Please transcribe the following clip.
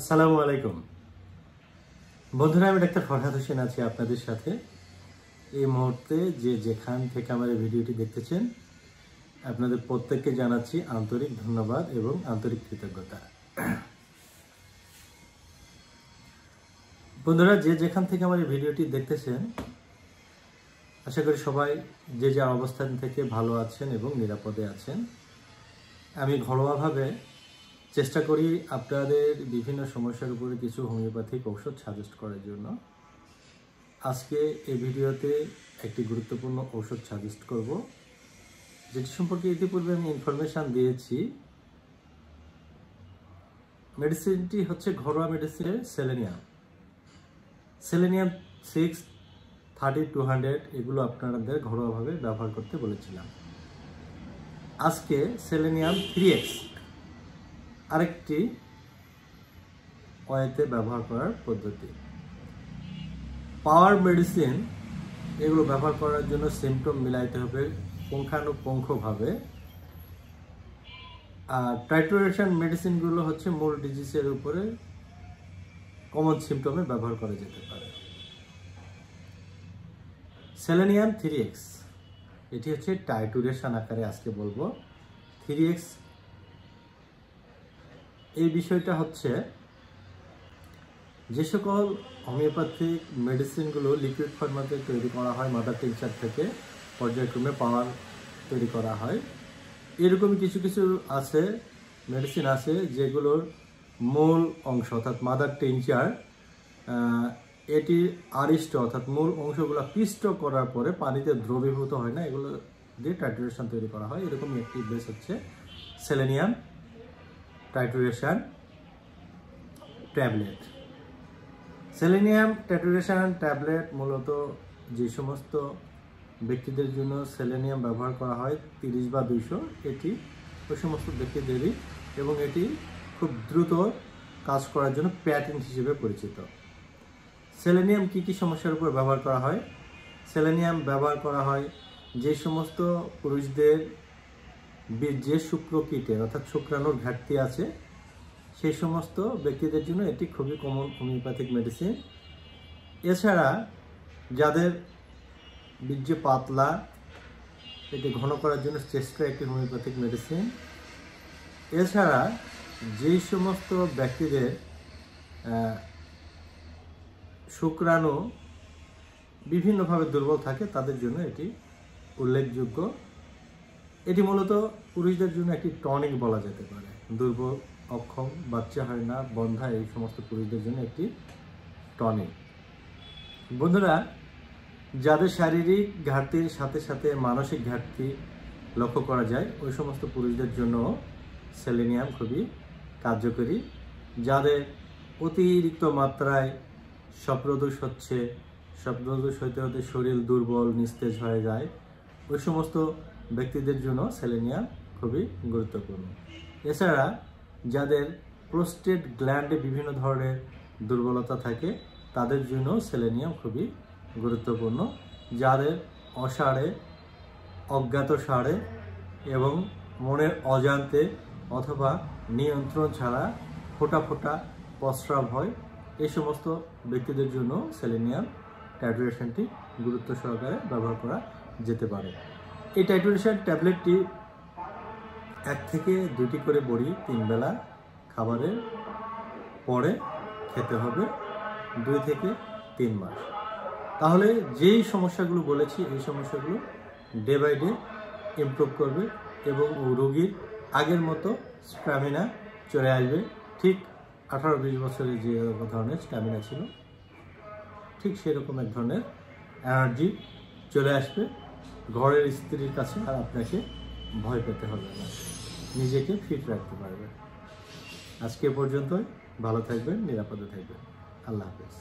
আসসালামু আলাইকুম বন্ধুরা, আমি ডাক্তার ফরহাদ হোসেন আছি আপনাদের সাথে। এই মুহূর্তে যে যেখান থেকে আমার এই ভিডিওটি দেখতেছেন, আপনাদের প্রত্যেককে জানাচ্ছি আন্তরিক ধন্যবাদ এবং আন্তরিক কৃতজ্ঞতা। বন্ধুরা, যে যেখান থেকে আমার এই ভিডিওটি দেখতেছেন, আশা করি সবাই যে যা অবস্থান থেকে ভালো আছেন এবং নিরাপদে আছেন। আমি ঘরোয়াভাবে চেষ্টা করি আপনাদের বিভিন্ন সমস্যার উপরে কিছু হোমিওপ্যাথিক ঔষধ সাজেস্ট করার জন্য। আজকে এই ভিডিওতে একটি গুরুত্বপূর্ণ ঔষধ সাজেস্ট করব, যেটি সম্পর্কে ইতিপূর্বে আমি ইনফরমেশান দিয়েছি। মেডিসিনটি হচ্ছে ঘরোয়া মেডিসিনের সেলেনিয়াম 6, 30, 200 এগুলো আপনাদের ঘরোয়াভাবে ব্যবহার করতে বলেছিলাম। আজকে সেলেনিয়াম 3x আরেকটি ওয়েতে ব্যবহার করার পদ্ধতি। পাওয়ার মেডিসিন এগুলো ব্যবহার করার জন্য সিমটম মিলাইতে হবে পুঙ্খানুপুঙ্খভাবে। আর টাইট্রেশন মেডিসিনগুলো হচ্ছে মূল ডিজিজের উপরে কমন সিমটমে ব্যবহার করা যেতে পারে। সেলেনিয়াম 3x এটি হচ্ছে টাইট্রেশন আকারে আজকে বলবো। 3x এই বিষয়টা হচ্ছে, যে সকল হোমিওপ্যাথিক মেডিসিনগুলো লিকুইড ফর্মাতে তৈরি করা হয়, মাদার টিংচার থেকে পর্যায়ক্রমে পাওয়ার তৈরি করা হয়, এরকমই কিছু কিছু আছে মেডিসিন আছে যেগুলোর মূল অংশ অর্থাৎ মাদার টিংচার এটি আরিষ্ট অর্থাৎ মূল অংশগুলো পিষ্ট করার পরে পানিতে দ্রবীভূত হয় না, এগুলো দিয়ে টাইট্রেশন তৈরি করা হয়। এরকমই একটি বেস হচ্ছে selenium titration tablet. Selenium titration tablet মূলত যে সমস্ত ব্যক্তিদের জন্য সেলেনিয়াম ব্যবহার করা হয় 30 বা 200, এটি ওই সমস্ত ব্যক্তিদেরই, এবং এটি খুব দ্রুত কাজ করার জন্য প্যাটেন্ট হিসেবে পরিচিত। সেলেনিয়াম কি কি সমস্যার উপর ব্যবহার করা হয়? সেলেনিয়াম ব্যবহার করা হয় যে সমস্ত পুরুষদের বীর্যে শুক্রকীটের অর্থাৎ শুক্রাণুর ঘাটতি আছে, সেই সমস্ত ব্যক্তিদের জন্য এটি খুবই কমন হোমিওপ্যাথিক মেডিসিন। এছাড়া যাদের বীর্য পাতলা, এটি ঘন করার জন্য চেষ্টা একটি হোমিওপ্যাথিক মেডিসিন। এছাড়া যেই সমস্ত ব্যক্তিদের শুক্রাণু বিভিন্নভাবে দুর্বল থাকে, তাদের জন্য এটি উল্লেখযোগ্য। এটি মূলত পুরুষদের জন্য একটি টনিক বলা যেতে পারে। দুর্বল, অক্ষম, বাচ্চা হয় না, বন্ধা, এই সমস্ত পুরুষদের জন্য একটি টনিক। বন্ধুরা, যাদের শারীরিক ঘাটতির সাথে সাথে মানসিক ঘাটতি লক্ষ্য করা যায়, ওই সমস্ত পুরুষদের জন্য সেলেনিয়াম খুবই কার্যকরী। যাদের অতিরিক্ত মাত্রায় স্বপ্নদোষ হচ্ছে, স্বপ্নদোষ হইতে হতে শরীর দুর্বল নিস্তেজ হয়ে যায়, ওই সমস্ত ব্যক্তিদের জন্য সেলেনিয়াম খুবই গুরুত্বপূর্ণ। এছাড়া যাদের প্রোস্টেট গ্ল্যান্ডে বিভিন্ন ধরনের দুর্বলতা থাকে, তাদের জন্য সেলেনিয়াম খুবই গুরুত্বপূর্ণ। যাদের অসাড়ে, অজ্ঞাত সাড়ে এবং মনের অজান্তে অথবা নিয়ন্ত্রণ ছাড়া ফোঁটা ফোঁটা প্রস্রাব হয়, এই সমস্ত ব্যক্তিদের জন্য সেলেনিয়াম টাইট্রেশনটি গুরুত্ব সহকারে ব্যবহার করা যেতে পারে। এই টাইট্রেশন ট্যাবলেটটি 1 থেকে 2টি করে বড়ি 3 বেলা খাবারের পরে খেতে হবে 2 থেকে 3 মাস। তাহলে যেই সমস্যাগুলো বলেছি, এই সমস্যাগুলো ডে বাই ডে ইমপ্রুভ করবে এবং রোগীর আগের মতো স্ট্যামিনা চলে আসবে। ঠিক 18-20 বছরের যে ধরনের স্ট্যামিনা ছিল, ঠিক সেরকম এক ধরনের এনার্জি চলে আসবে। ঘরের স্ত্রীর কাছে আর আপনাকে ভয় পেতে হবে না, নিজেকে ফিট রাখতে পারবে। আজকে পর্যন্তই, ভালো থাকবেন, নিরাপদে থাকবেন। আল্লাহ হাফেজ।